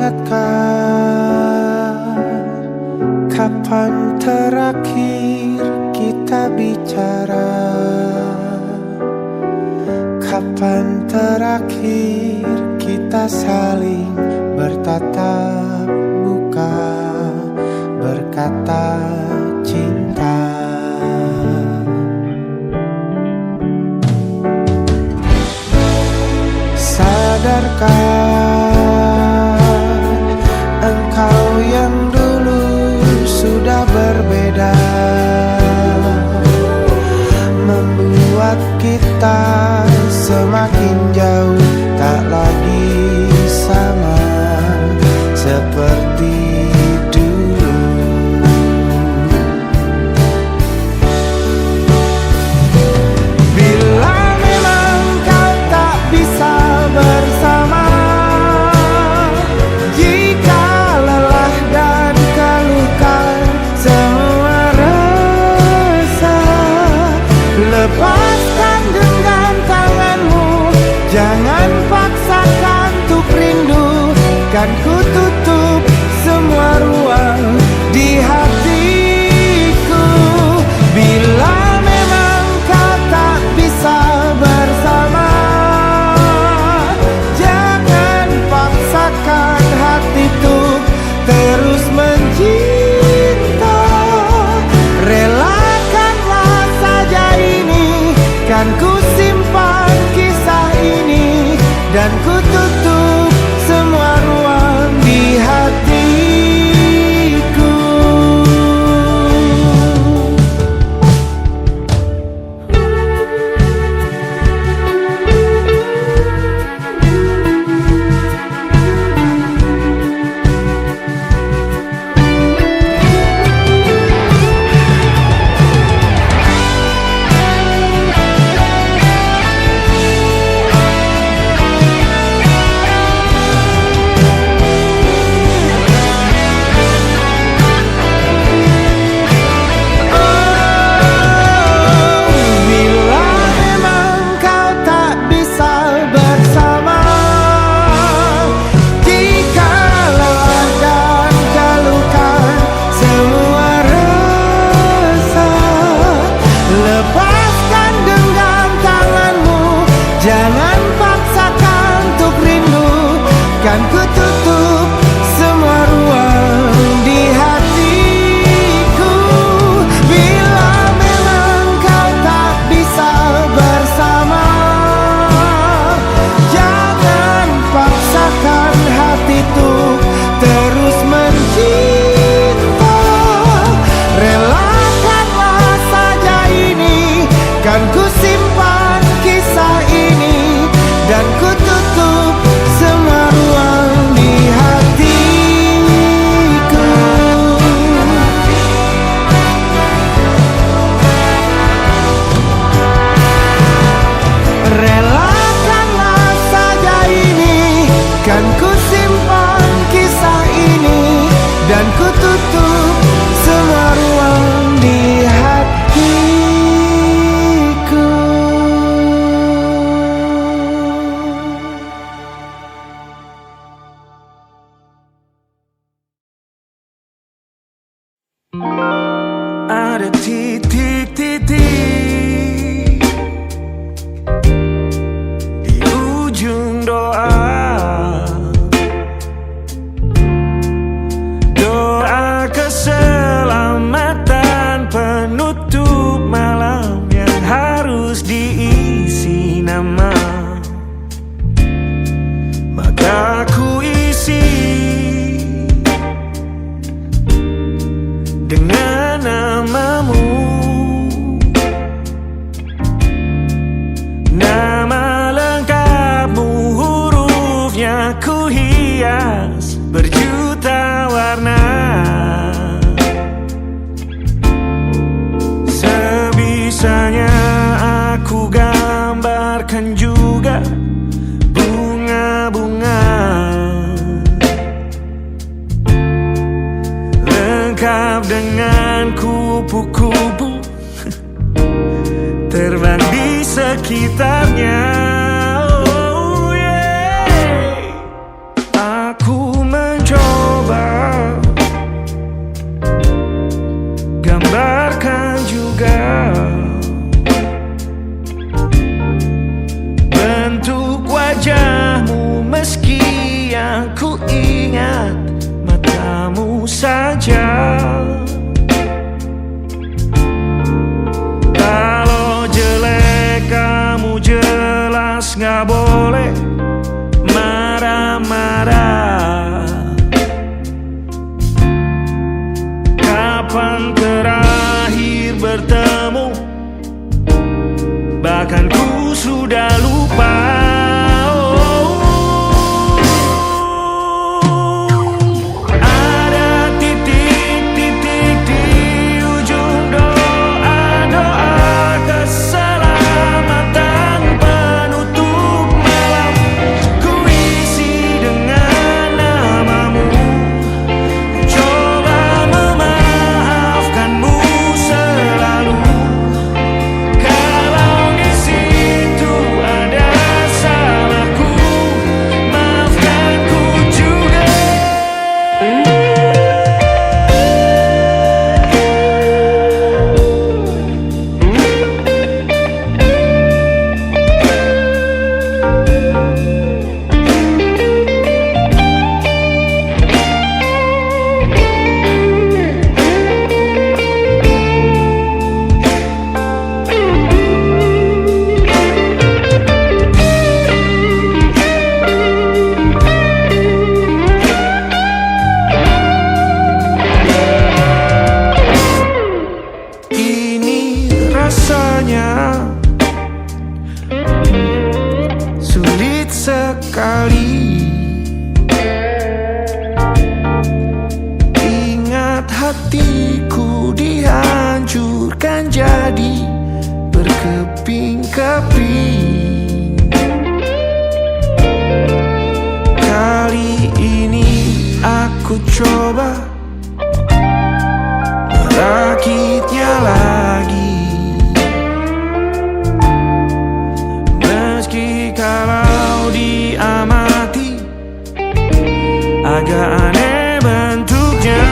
ingatkah kapan terakhir kita bicara? Kapan terakhir kita saling bertatap muka, berkata cinta? Sadarkah engkau yang dulu sudah berbeda, membuat kita semakin jauh, tak lagi sama seperti dulu. Bila memang kau tak bisa bersama, jika lelah dan keluhkan semua rasa, lepaskan genggam tanganmu, jangan paksakan untuk rindu. Kan ku tutup semua ruang di hatiku. Bila memang kau tak bisa bersama, jangan paksakan hati tuh terus mencinta. Relakanlah saja ini, kan ku simpan kisah ini, dan ku tutup semua ruang di hatiku. Jangan paksakan untuk rindu, kan ku tutup semua ruang di hatiku. Bila memang kau tak bisa bersama, jangan paksakan hati tuh terus mencinta. Relakanlah saja ini, kan ku simpan kisah ini, dan ku tutup semua ruang di hatiku. Relakanlah saja ini, kan ku simpan kisah ini, dan ku tutup semua ruang di hatiku. Ada titik-titik di ujung doa, doa keselamatan penutup malam yang harus diisi nama. Maka ku isi dengan namamu, nama lengkapmu, hurufnya ku hias berjuta warna. Sebisanya aku gambarkan juga bunga-bunga, lengkap dengan kupu-kupu terbang di sekitarnya. Oh yeah. Aku sekali. Ingat hatiku dihancurkan jadi berkeping-keping. Kali ini aku coba merakitnya lagi. Meski kalau diamati agak aneh bentuknya.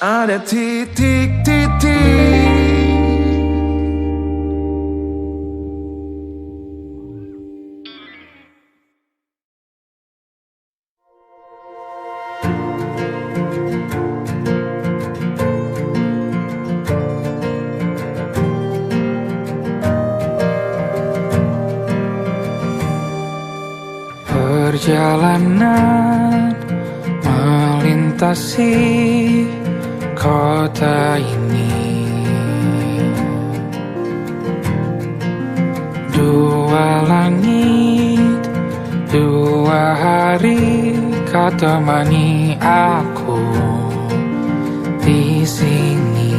Ada titik-titik. Perjalanan melintasi kota ini, dua langit, dua hari kau temani aku di sini.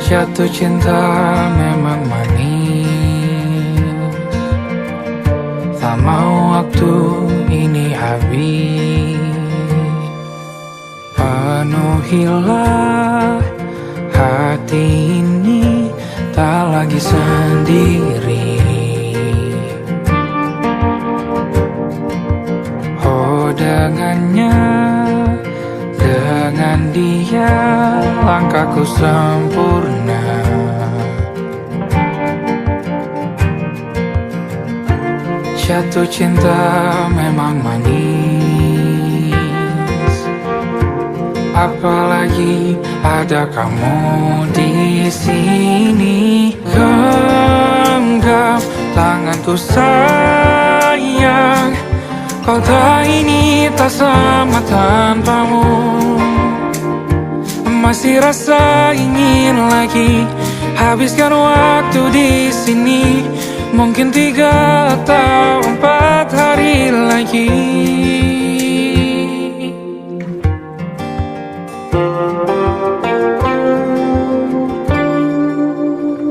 Jatuh cinta memang manis, tak mau waktu ini habis. Penuhilah hati ini, tak lagi sendiri. Oh dengannya, dengan dia langkahku sempurna. Jatuh cinta memang manis, apalagi ada kamu di sini. Genggam tanganku sayang, kota ini tak sama tanpamu. Masih rasa ingin lagi habiskan waktu di sini. Mungkin 3 atau 4 hari lagi.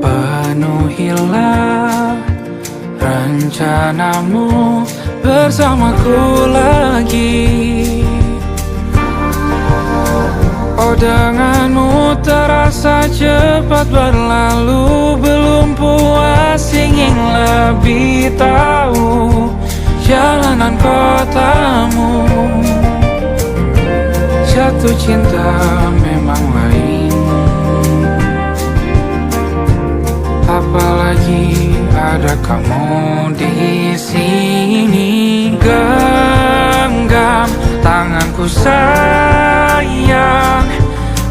Penuhilah rencanamu bersamaku lagi. Oh denganmu terasa cepat berlalu, belum puas ingin lebih tahu jalanan kotamu. Jatuh cinta memang lain, apalagi ada kamu di sini. Genggam tanganku sayang,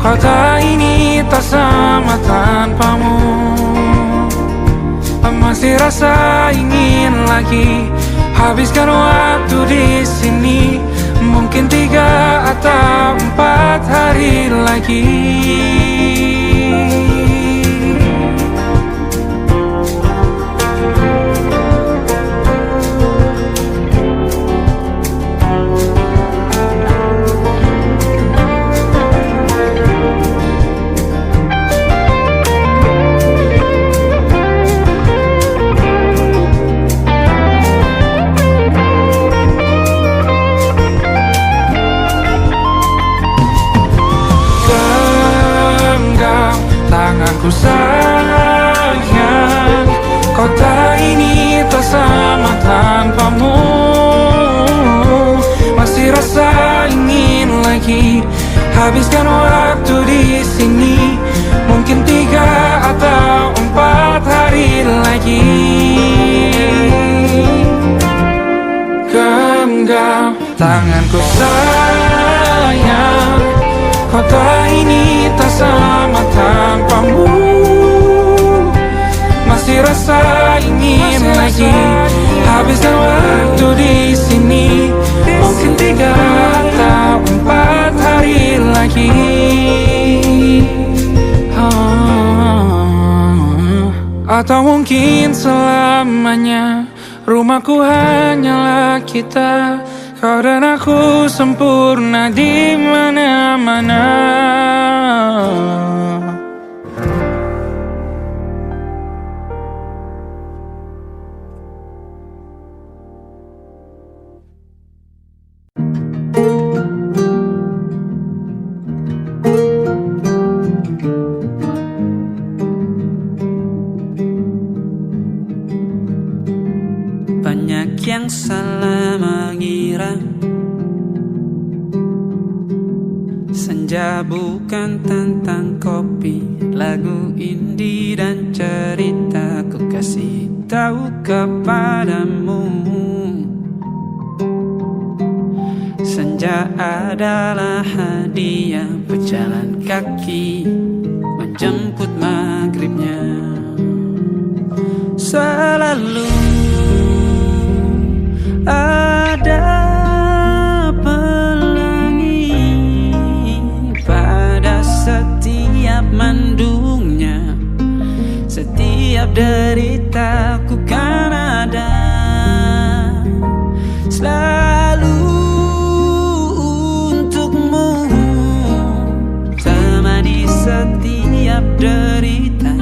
kota ini tak sama tanpamu. Masih rasa ingin lagi habiskan waktu di sini. Mungkin 3 atau 4 hari lagi. lagi. Habiskan waktu di sini, mungkin 3 atau 4 hari lagi. Genggam tanganku sayang, kota ini tak sama tanpamu. Masih rasa ingin lagi. Habiskan waktu di sini, mungkin 3 atau 4 hari lagi. Atau mungkin selamanya. Rumahku hanyalah kita, kau dan aku sempurna di mana-mana. Banyak yang salah mengira senja bukan tentang kopi, lagu indie dan cerita ku kasih tahu kepadamu. Senja adalah hadiah berjalan kaki menjemput maghribnya. Selalu ada pelangi pada setiap mendungnya. Setiap deritaku kan ada selalu untukmu. Temani setiap derita,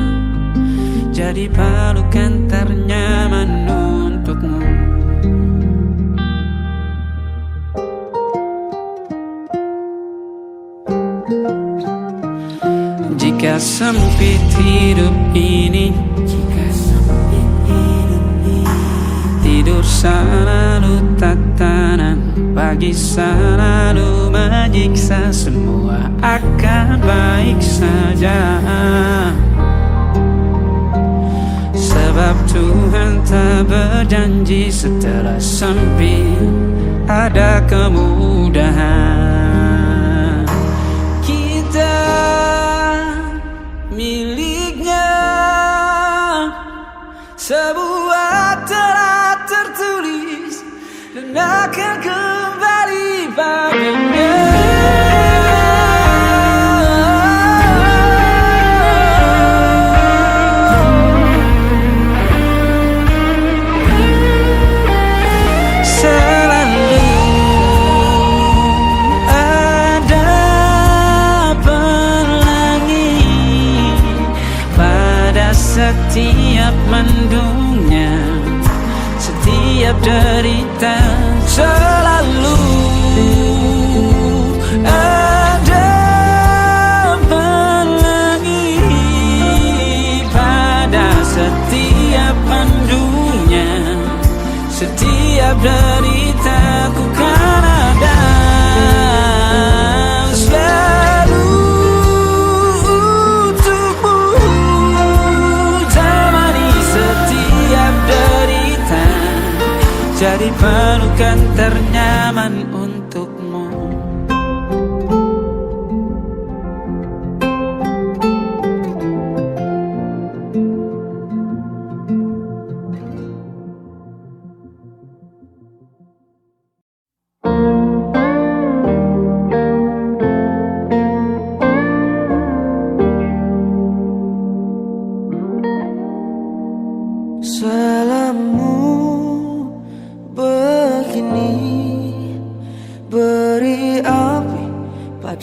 jadi pelukan ternyaman untukmu. Jika sempit hidup ini, tidur selalu tatanan, pagi selalu menyiksa, semua akan baik saja. Sebab Tuhan tak berjanji setelah sempit ada kemudahan. Kita miliknya sebuah telah tertulis dan akan kembali padanya. Setiap mendungnya, setiap derita, selalu ada pelangi pada setiap mendungnya. Setiap derita ku kan ada jadi pelukan ternyaman untukmu.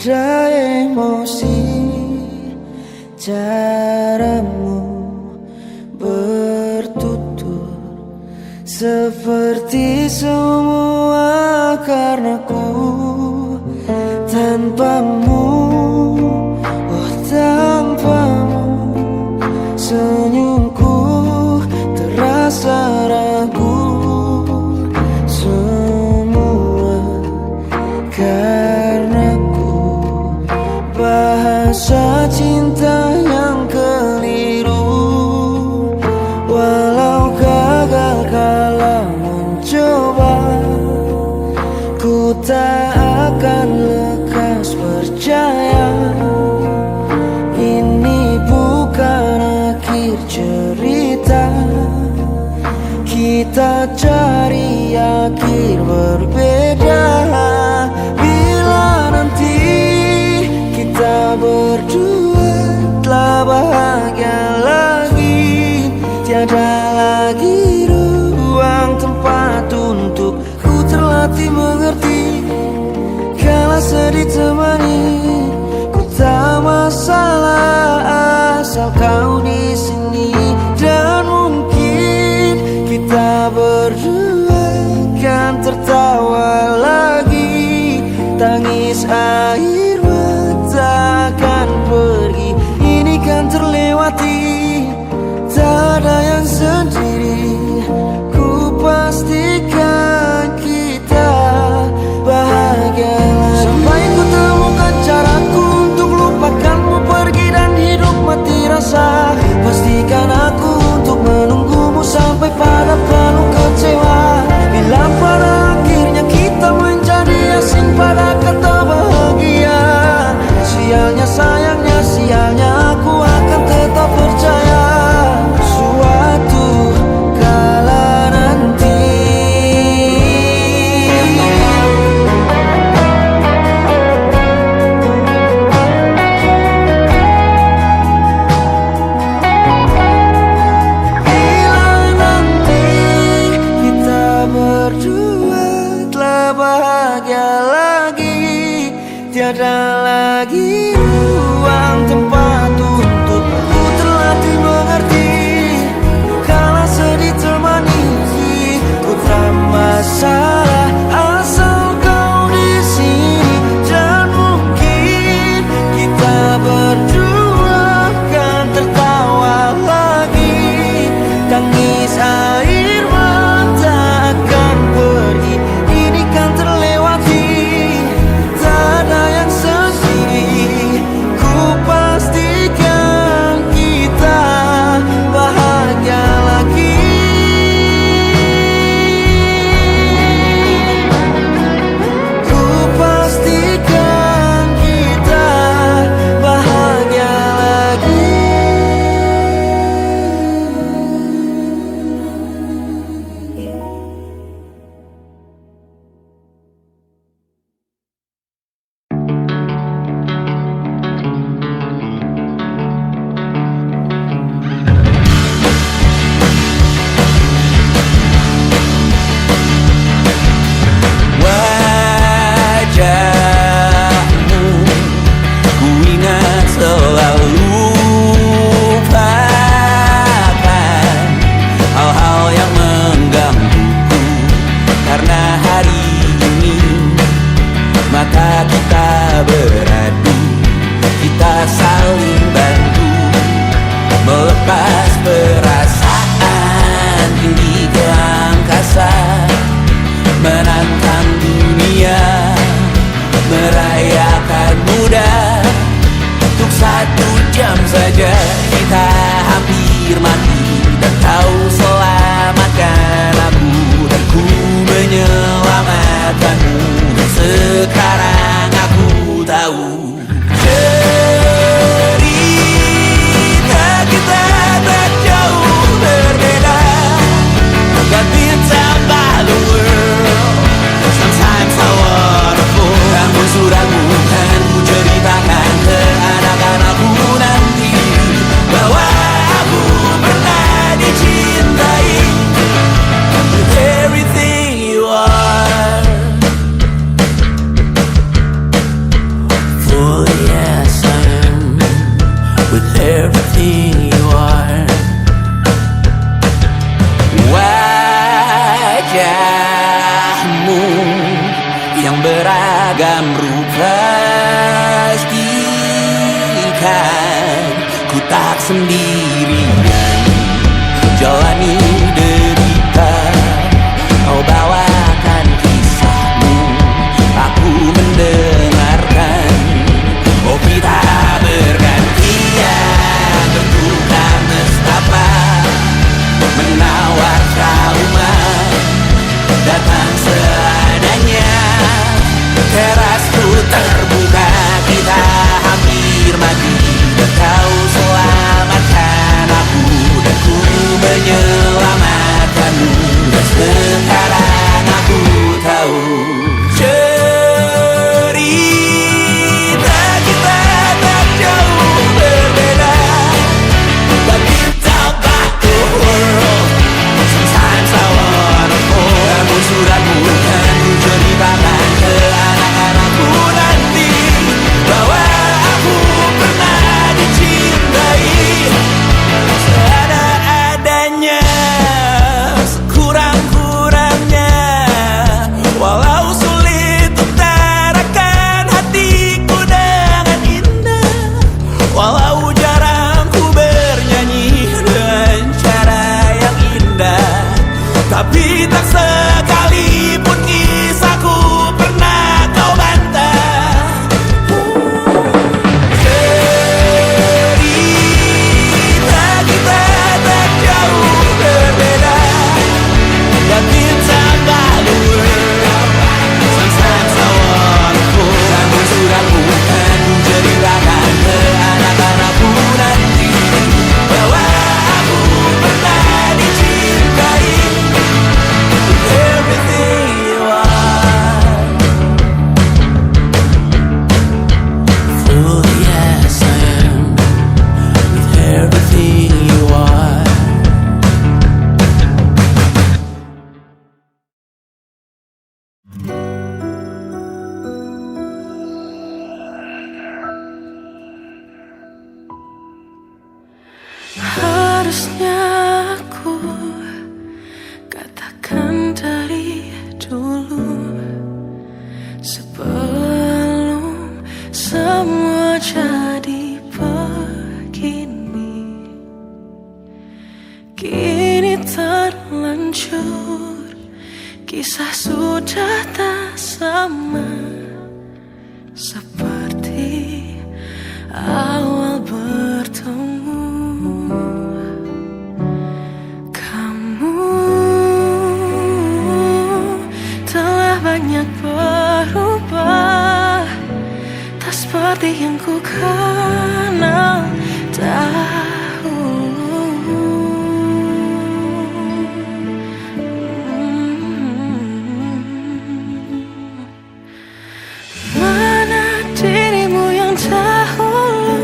Pada emosi, caramu bertutur seperti semua karenaku. Tanpamu, oh tanpamu, senyumku terasa ragu. Semua karenaku. kita cari akhir berbeda. Bila nanti kita berdua telah bahagia lagi, tiada lagi ruang tempat untuk ku terlatih mengerti. Kala sedih temani, ku tak masalah asal kau di sini. Dan mungkin kita berdua kan tertawa lagi, tangis air mata akan pergi, ini kan terlewati. Tak ada yang sendiri, ku pastikan kita bahagia lagi. Sampai ku temukan caraku untuk lupakanmu pergi dan hidup mati rasa. Pastikan aku untuk menunggumu sampai pada penuh kecewa. Bila pada akhirnya kita menjadi asing pada kata bahagia, sialnya sayangnya sialnya aku akan tetap percaya suatu kala nanti. Bila nanti kita berdua telah bahagia lagi, tiada lagi ruang tempat untuk ku terlatih mengerti. Kala sedih temani, ku tak masalah asal kau di sini. Dan mungkin kita berdua kan tertawa lagi, tangis air mata akan pergi, ini kan terlewati. Tak ada yang sendiri, ku pastikan kita bahagia lagi. Ku pastikan kita bahagia lagi. Wajahmu ku ingat selalu, lupakan hal-hal yang menggangguku. Karena hari ini mata kita beradu, kita saling bantu melepas perasaan tinggi ke angkasa, menantang dunia, merayakan muda. Untuk 1 jam saja kita hampir mati, dan kau selamatkan aku, dan ku menyelamatkanmu. Dan sekarang aku tahu cerita kita tak jauh berbeda. But it's about the world. Sometimes I wanna fall. Namun sudah bukan ku ceritakan ke anak-anakku nanti bahwa aku pernah dicintai with everything you are. For yes I am with everything you are. Wajahmu yang beragam rupa, pastikan ku tak sendirian jalani derita. Kau bawakan kisahmu, aku mendengarkan. Oh kita bergantian bertukar nestapa, menawar trauma datang seadanya. Terasku terbuka, kita hampir mati, dan kau selamatkan semua jadi begini, kini terlanjur, kisah sudah tak sama seperti awal bertemu. Kamu telah banyak berubah, tak seperti yang ku kenal dahulu. Mana dirimu yang dahulu,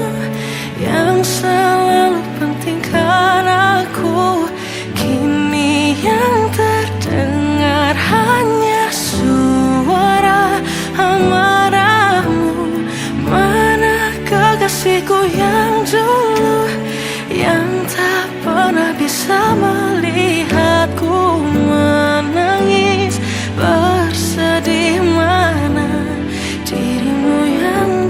yang selalu pentingkan aku, kini yang terdengar hanya suara amarahmu. Mana kekasihku yang dulu, yang tak pernah bisa melihatku menangis bersedih. Mana dirimu yang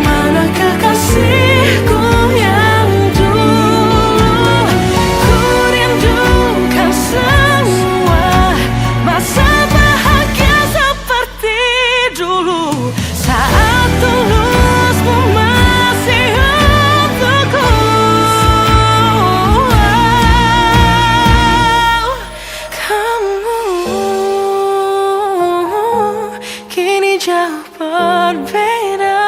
mana kekasihku yang dulu, ku rindukan semua masa bahagia seperti dulu, saat tulusmu masih untukku. Kamu kini jauh berbeda,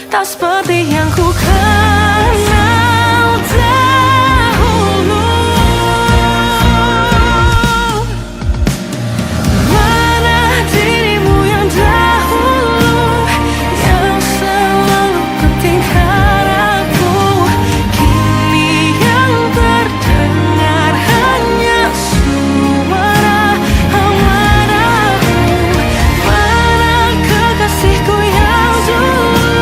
tak seperti yang ku kenal dahulu. Mana dirimu yang dahulu, yang selalu pentingkan aku, kini yang terdengar hanya suara amarahmu. Mana kekasihku yang dulu,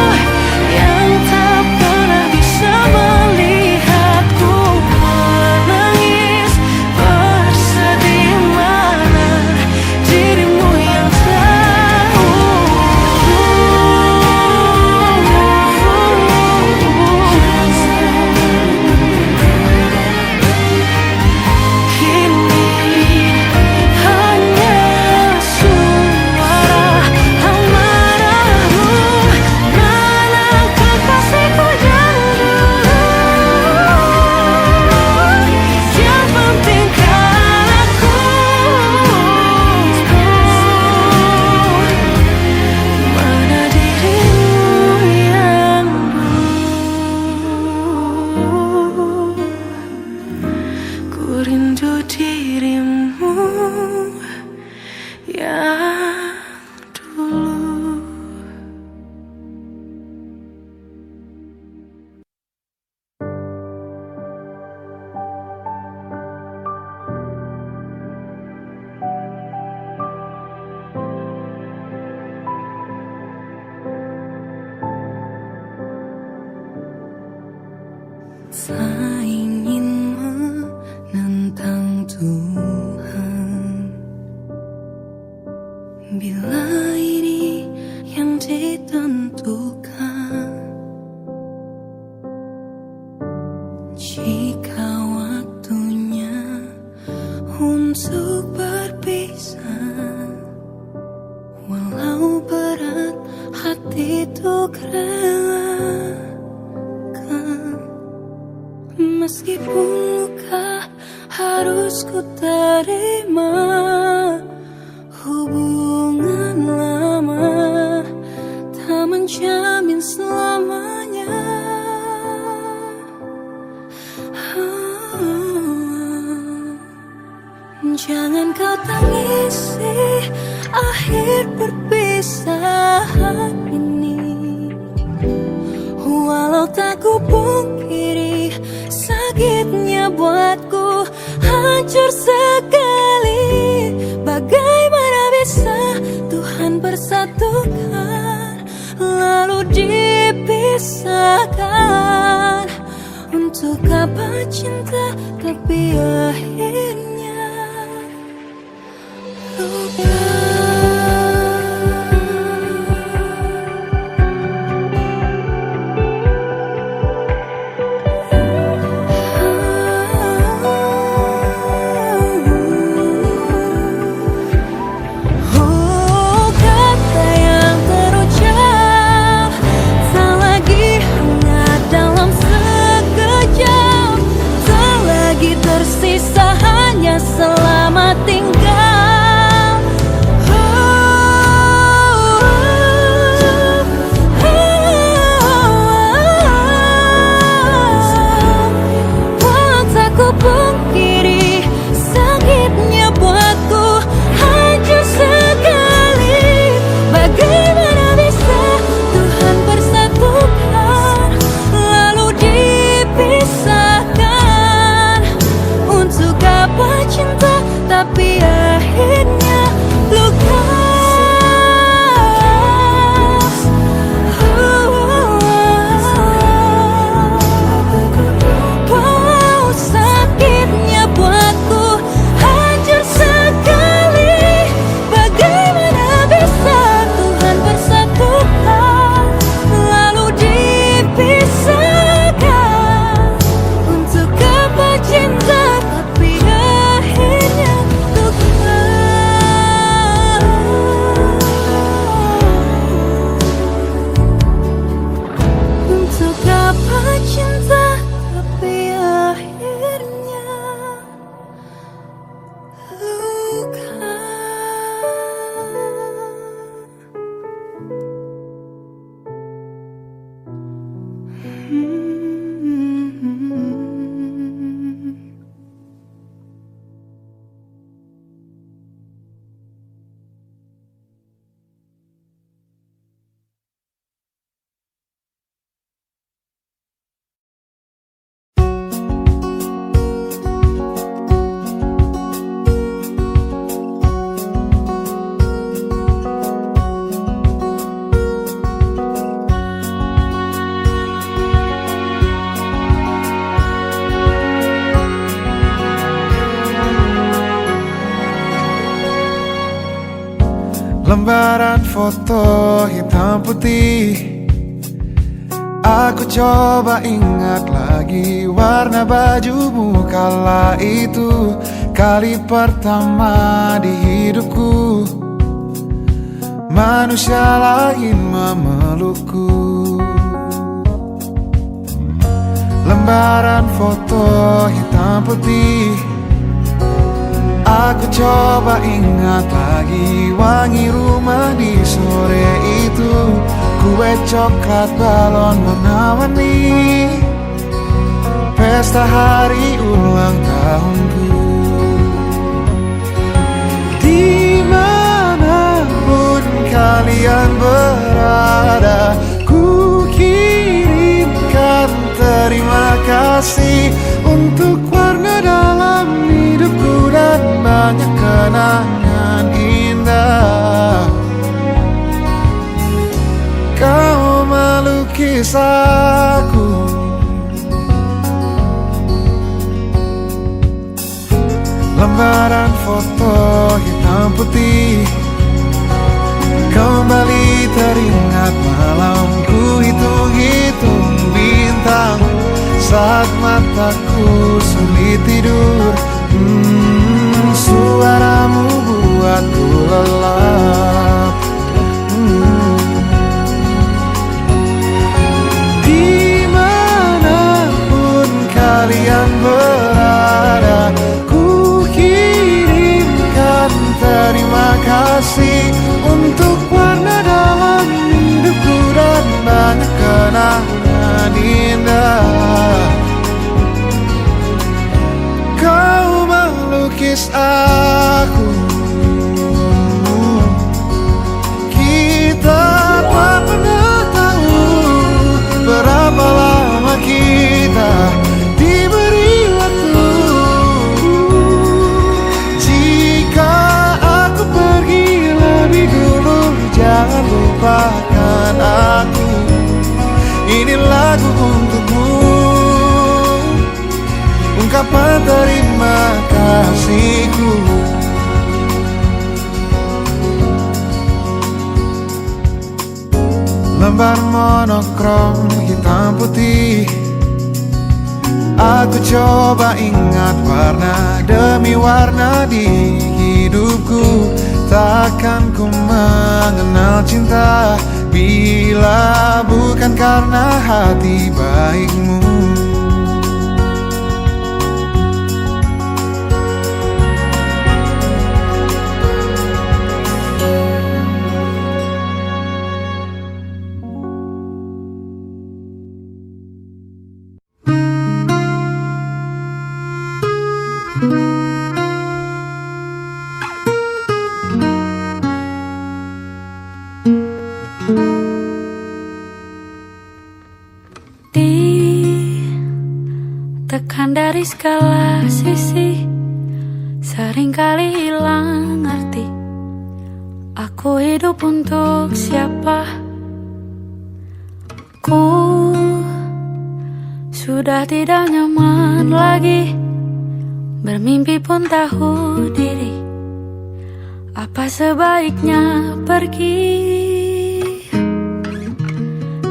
yang tak pernah bisa melihatku menangis bersedih. Mana dirimu yang kini hanya suara amarahmu. Mana kekasihku yang dulu, yang pentingkan aku, mana dirimu yang dulu, ku rindu dirimu yang dulu. Tak ingin menentang Tuhan, bila ini yang ditentukan. Jika waktunya untuk berpisah, walau berat hati untuk relakan, meskipun luka harus ku terima. Hubungan lama tak menjamin selamanya. Jangan kau tangisi akhir perpisahan ini, walau tak ku pungkiri sakitnya buatku hancur sekali. Bagaimana bisa Tuhan bersatu dipisahkan. Untuk apa cinta tapi akhirnya luka. Selamat tinggal. Walau tak ku pungkiri, sakitnya buatku hancur sekali. Bagaimana bisa Tuhan persatukan lalu dipisahkan? Untuk apa cinta tapi akhirnya luka. Wow, sakitnya buatku hancur sekali. Bagaimana bisa Tuhan persatukan lalu dipisahkan? Untuk apa cinta tapi akhirnya luka. Untuk apa cinta tapi akhirnya luka. Lembaran foto hitam putih. Aku coba ingat lagi warna bajumu kala itu. Kali pertama di hidupku manusia lain memelukku. Lembaran foto hitam putih. Aku coba ingat lagi wangi rumah di sore itu. Kue coklat balon warna-warni, pesta hari ulang tahunku. Dimanapun kalian berada, ku kirimkan terima kasih untuk warna dalam hidupku dan banyak kenangan indah. Kau melukis aku, lembaran foto hitam putih. Kembali teringat malamku hitung-hitung bintang saat mataku sulit tidur. Suaramu buatku lelah. Dimanapun kalian berada, ku kirimkan terima kasih untuk warna dalam hidupku dan banyak kenangan indah. Kau melukis aku, kita tak pernah tahu berapa lama kita diberi waktu. Jika aku pergi lebih dulu, jangan lupakan aku. Ini lembar monokrom hitam putih. Aku coba ingat warna demi warna di hidupku. Takkan ku mengenal cinta bila bukan karena hati baikmu. Ditekan dari segala sisi, seringkali hilang arti. Aku hidup untuk siapa? Ku sudah tidak nyaman lagi, bermimpi pun tahu diri. Apa sebaiknya pergi?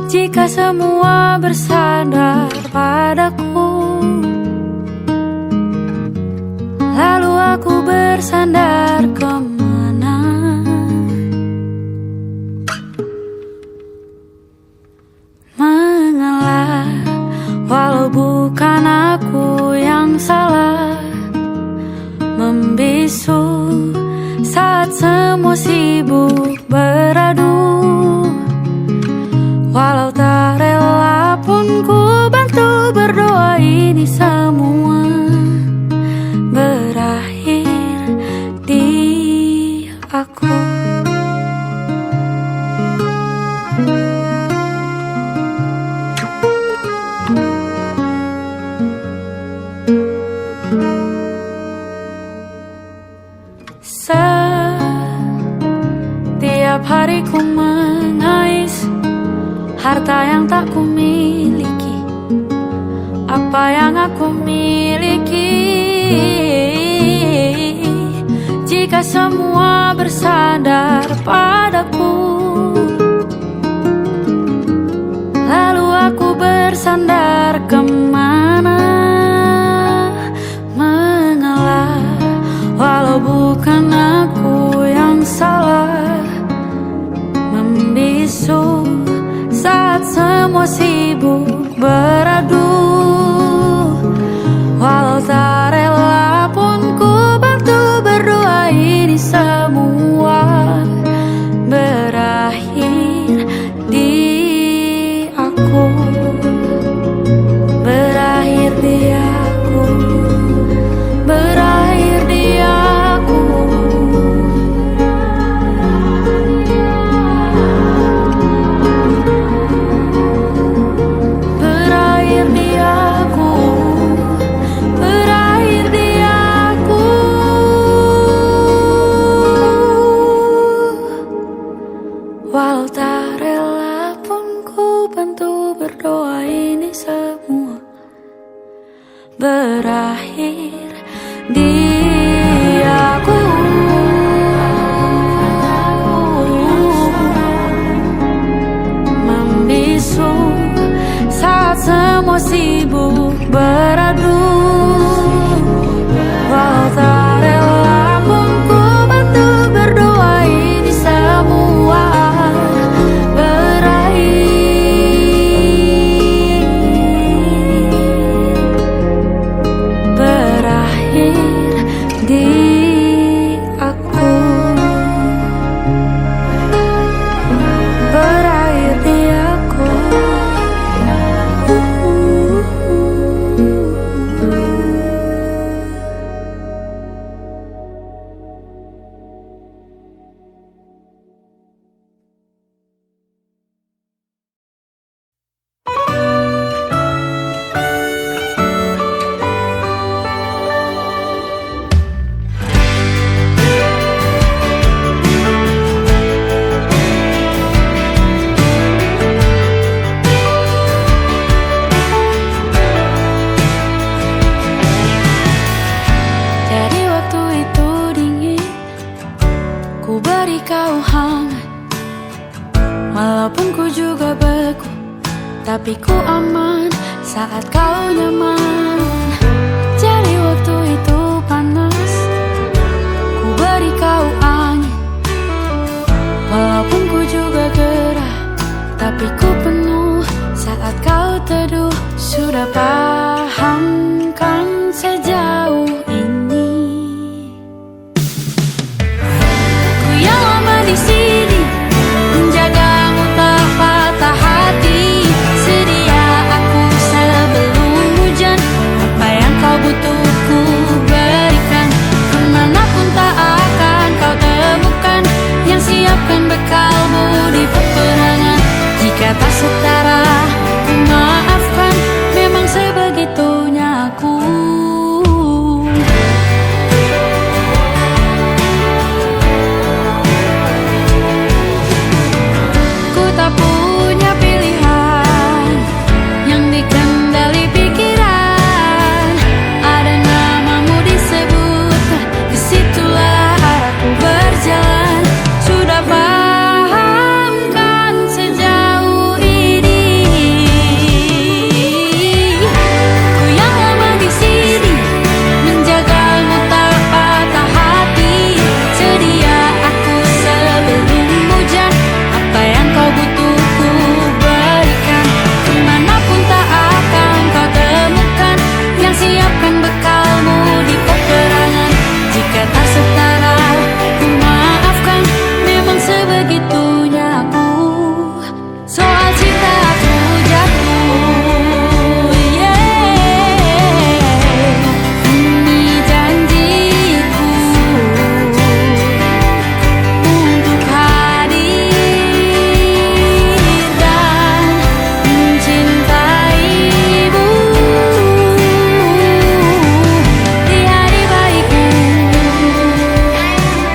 Jika semua bersandar padaku, lalu aku bersandar kemana? Mengalah, walau bukan aku yang salah. Membisu saat semua sibuk beradu. Walau tak rela pun ku bantu berdoa ini semua berakhir di aku. Setiap hari ku mengais harta yang tak ku miliki. Apa yang aku miliki? Jika semua bersandar padaku, lalu aku bersandar kemana? Mengalah, walau bukan aku yang salah. Membisu saat semua sibuk beradu. Walau tak rela pun ku bantu berdoa ini semua berakhir di aku. Berakhir di aku. Berakhir di aku. Berakhir di aku. Berakhir di aku. Walau tak rela pun ku bantu berdoa ini semua berakhir di aku. Membisu saat semua sibuk beradu. Walau tak rela pun ku bantu berdoa ini semua berakhir di aku. Berakhir di aku. Walaupun ku juga beku, tapi ku aman saat kau nyaman. Jadi waktu itu panas, ku beri kau angin. Walaupun ku juga gerah, tapi ku penuh saat kau teduh. Sudah paham kan sejauh ini? Ku yang lama di sini, menjagamu tak patah hati. Sedia aku sebelum hujan, apa yang kau butuh ku berikan. Kemanapun tak akan kau temukan yang siapkan bekalmu di peperangan. Jika tak setara, ku maafkan, memang sebegitunya aku. Ku tak punya pilihan yang dikendali pikiran. Ada namamu disebut, disitulah arahku berjalan. Sudah paham kan sejauh ini? Ku yang lama di sini, menjagamu tak patah hati. Sedia aku sebelum hujan, apa yang kau butuh ku berikan. Kemanapun tak akan kau temukan yang siapkan bekalmu di peperangan. Jika tak setara, ku maafkan, memang sebegitunya aku. Soal cinta aku jatuh, ini janjiku untuk hadir dan mencintaimu di hari baikku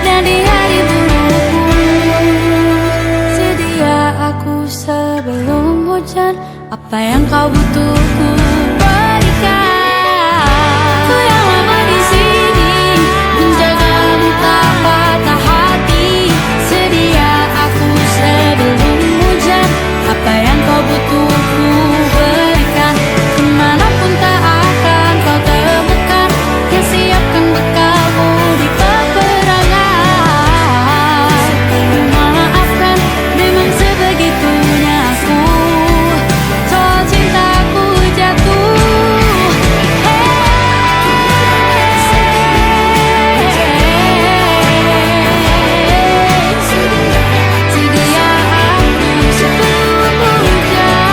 dan di hari burukku. Sedia aku sebelum hujan, apa yang kau butuh ku berikan. Ku yang lama di sini, menjagamu tak patah hati. Sedia aku sebelum hujan, apa yang kau butuh ku berikan. Kemanapun tak akan kau temukan yang siapkan bekalmu di peperangan. Maafkan, memang sebegitunya aku. Soal cintaku jatuh, sedia aku sebelum hujan.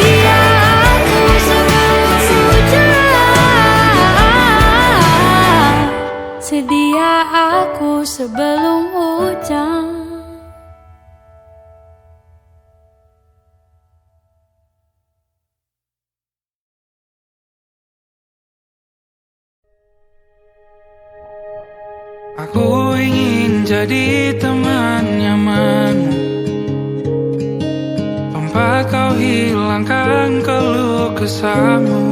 Sedia aku sebelum hujan. Sedia aku sebelum hujan. Aku ingin jadi teman nyamanmu, tempat kau hilangkan keluh kesahmu.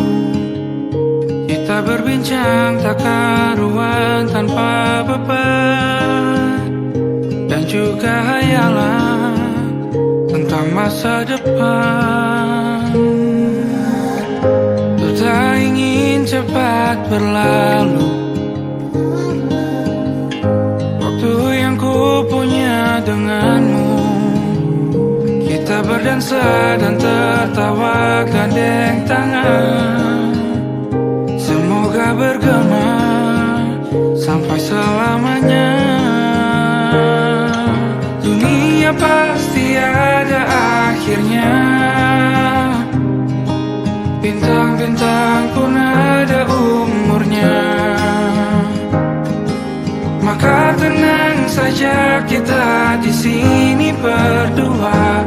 Kita berbincang tak karuan tanpa beban, dan juga hayalan tentang masa depan. Ku tak ingin cepat berlalu, waktu yang ku punya denganmu. Kita berdansa dan tertawa gandeng tangan. Semoga bergema sampai selamanya. Dunia pasti ada akhirnya, bintang-bintang pun ada umurnya. Maka tenang saja kita di sini berdua.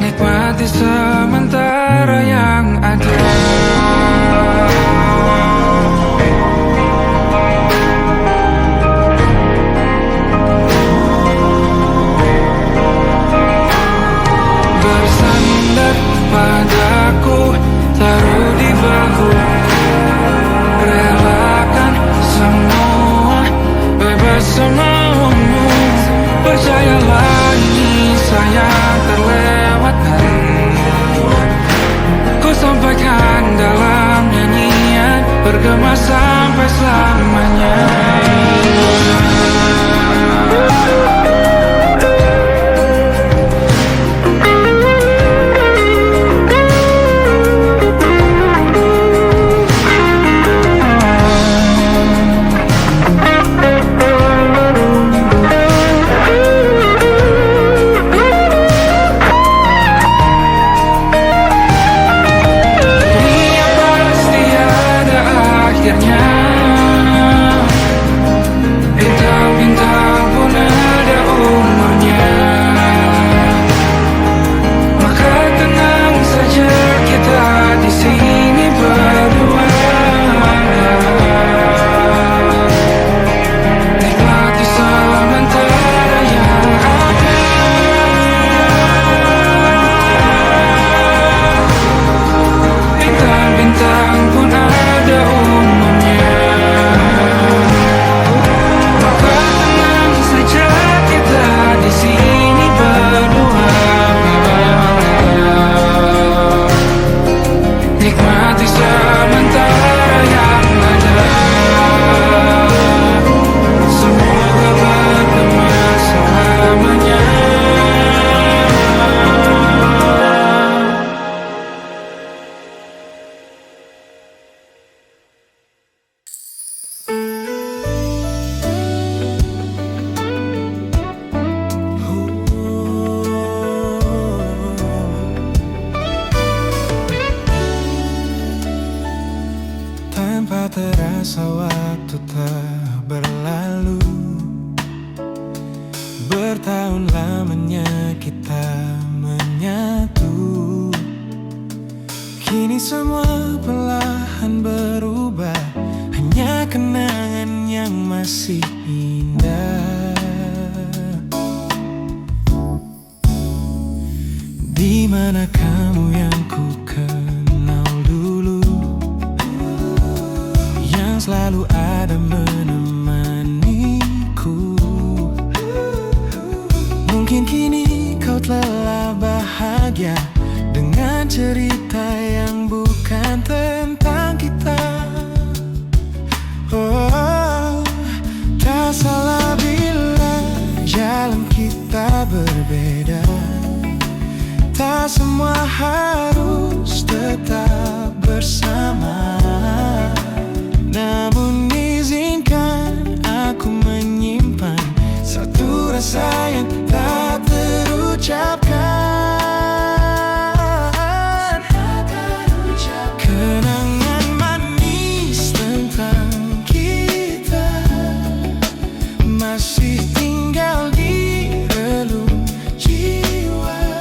Nikmati sementara yang ada. Bersandar padaku, taruh di bahu, relakan semua Masa waktu tak berlalu, bertahun lamanya kita menyatu. Kini semua perlahan berubah, hanya kenangan yang masih indah. Di mana kamu yang ku kenal dulu, yang selalu ada menemaniku. Mungkin kini kau telah bahagia dengan cerita yang bukan tentang kita. Oh, tak salah bila jalan kita berbeda. Tak semua harus tetap bersama. Namun izinkan aku menyimpan satu rasa yang tak terucapkan. Kenangan manis tentang kita masih tinggal di relung jiwa.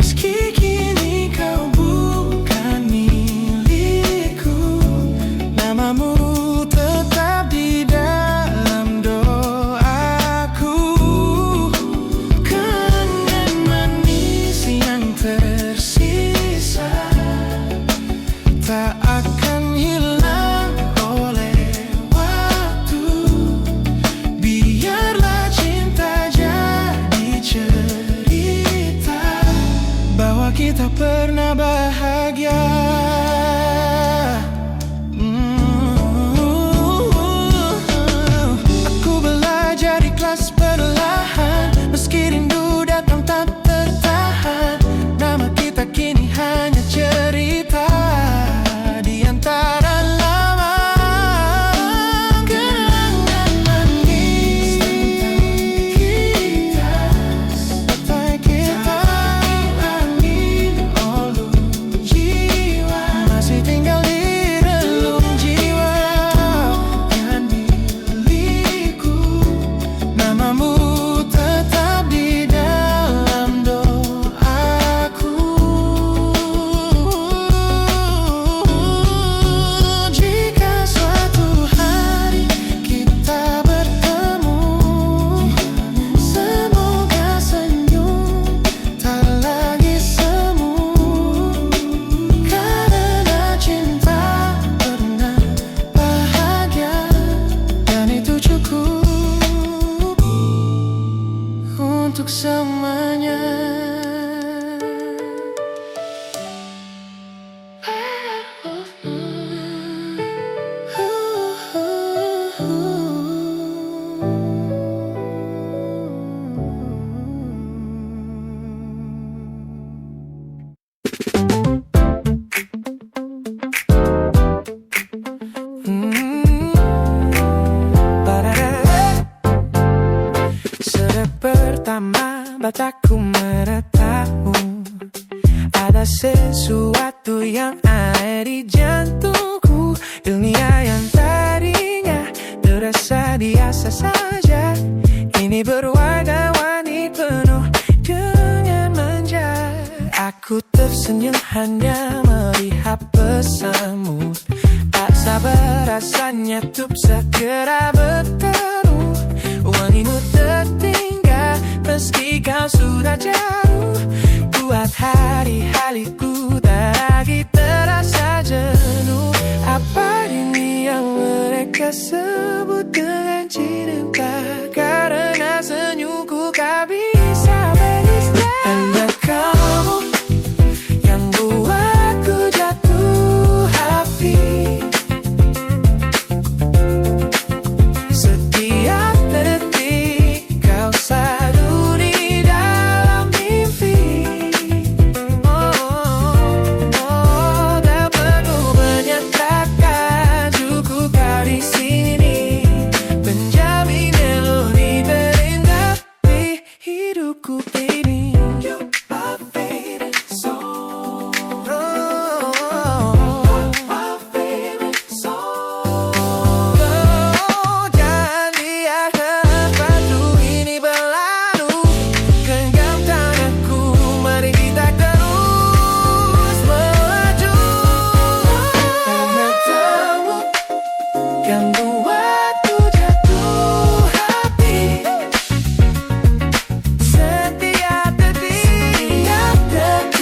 Meski kini kau bukan milikku, namamu tetap di dalam doaku. Kenangan manis yang tersisa tak akan hilang oleh waktu. Biarlah cinta jadi cerita bahwa kita pernah bahagia. Aku belajar ikhlas perlahan, meski rindu datang tak tertahan. Nama kita kini hanya cerita di antara lama. Kenangan manis tentang kita, tak kita angin olung jiwa, masih tinggal di relung jiwa. Bukan milikku, namamu tetap di dalam doaku. Jika suatu hari kita bertemu, semoga senyum tak lagi semu. Karena cinta pernah bahagia, dan itu cukup untuk semuanya. Sejak pertama mataku meratamu, ada sesuatu yang ada di jantungku. Dunia yang tadinya terasa biasa saja, kini berwarna-warni penuh dengan manja. Aku tersenyum hanya melihat pesanmu, tak sabar rasanya untuk segera bertemu. Wangimu tertinggal meski kau sudah jauh, buat hari-hariku tak lagi terasa jenuh. Apa ini yang mereka sebut dengan cinta? Karena senyumku kau bisa beristirahat. Hanya kamu yang buatku jatuh hati. Setiap detik kau selalu di dalam mimpi. Tak perlu menyatakan cukup kau di sini. Kan buatku jatuh hati. Setiap detik kau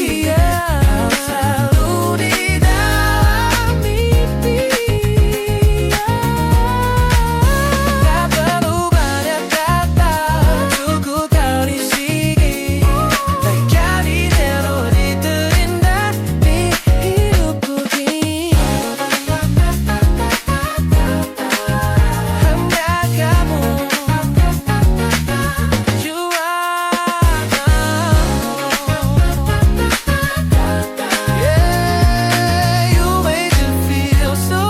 selalu di dalam mimpi. Tak perlu banyak kata, cukup kau di sini. Bagaikan melodi terindah di hidupku ini. Hanya kamu, you yeah, you make me feel so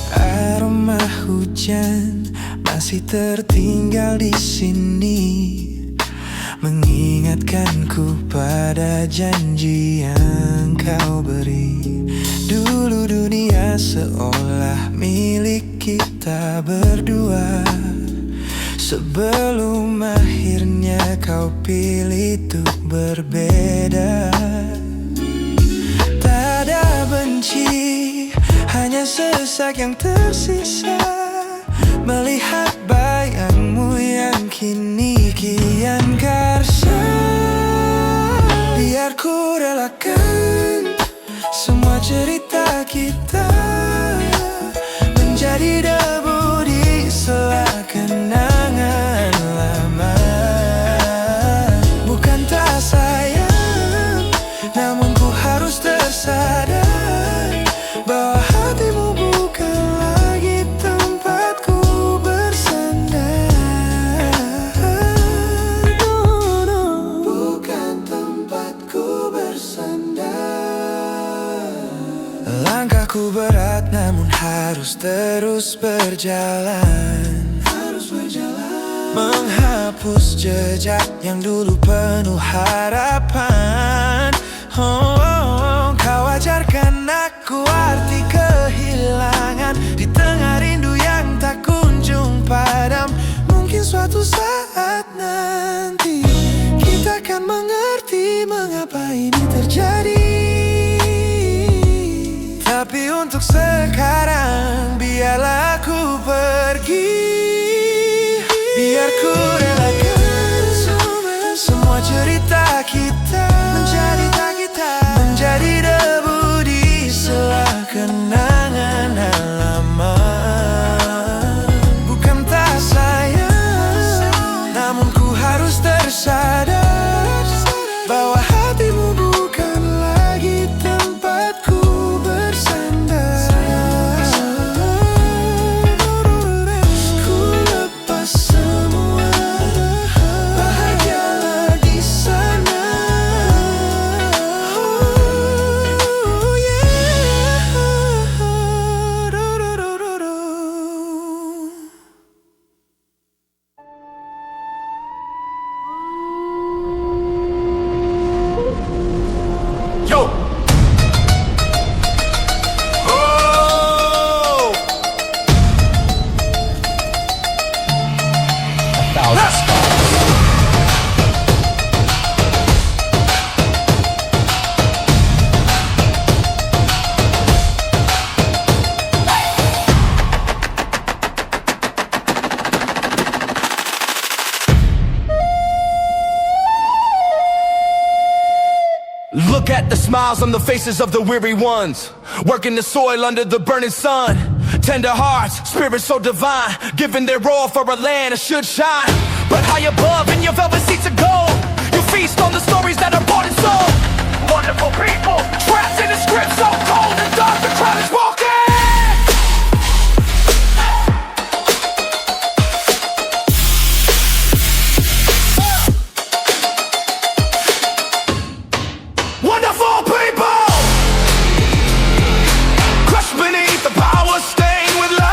Aroma hujan masih tertinggal di sini, mengingatkanku pada janji yang kau beri. Dulu dunia seolah milik kita berdua, sebelum akhirnya kau pilih untuk berbeda. Tak ada benci, hanya sesak yang tersisa, melihat bayangmu yang kini kian karsa. Biar ku relakan semua cerita kita menjadi debu di sela kenangan lama. Bukan tak sayang, namun ku harus tersadar bahwa hatimu bukan lagi tempatku bersandar. Bukan tempatku bersandar. Langkahku berat namun harus terus berjalan, menghapus jejak yang dulu penuh harapan. Kau ajarkan aku arti kehilangan di tengah rindu yang tak kunjung padam. Mungkin suatu saat nanti kita akan mengerti mengapa ini terjadi. Tapi untuk sekarang biarlah aku pergi. Biar ku relakan semua cerita kita menjadi debu di sela kenangan lama. Bukan tak sayang, namun ku harus tersadar bahwa hatimu bukan lagi tempatku bersandar. Ku lepas semua, bahagialah di sana. Oh yeah. Yo! Oh! Look at the smiles on the faces of the weary ones, working the soil under the burning sun. Tender hearts, spirits so divine, giving their all for a land that should shine. But high above in your velvet seats of gold, you feast on the stories that are bought and sold. Wonderful people, trapped in a script so cold and dark, the crowd is walking. Wonderful people, crushed beneath the power stained with love.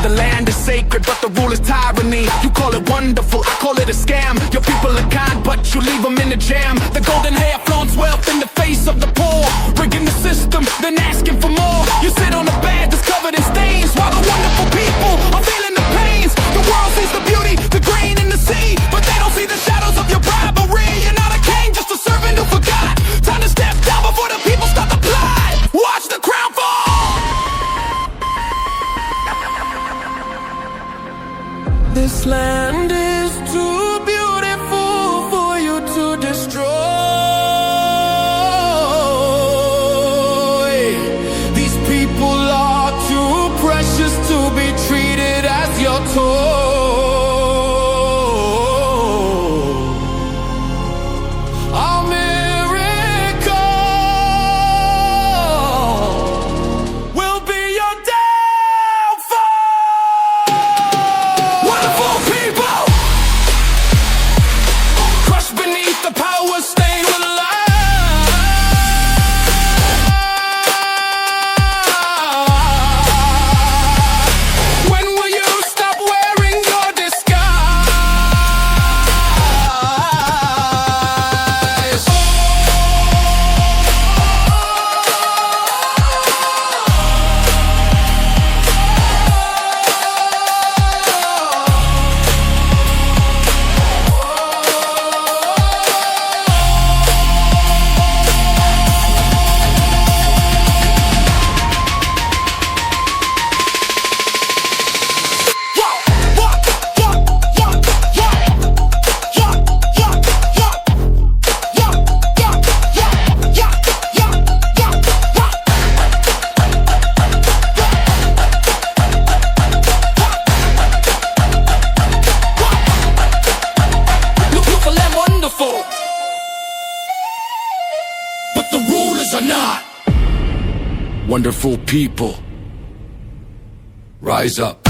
the land is sacred, but the rule is tyranny. You call it wonderful, I call it a scam. Your people are kind, but you leave them in the jam. The golden hair flaunts wealth in the face of the poor, rigging the system, then asking for more. You sit on a bed that's covered in stains, while the wonderful people are feeling the pains. The world sees the beauty, the green in the sea, but they don't see the shadows of your bribery. You're not a king, just a servant who forgot. Time to step down before the people start to plot. Watch the crown fall. This land is too beautiful for you to destroy. These people are too precious to be treated as your toy. But the rulers are not. Wonderful people, rise up.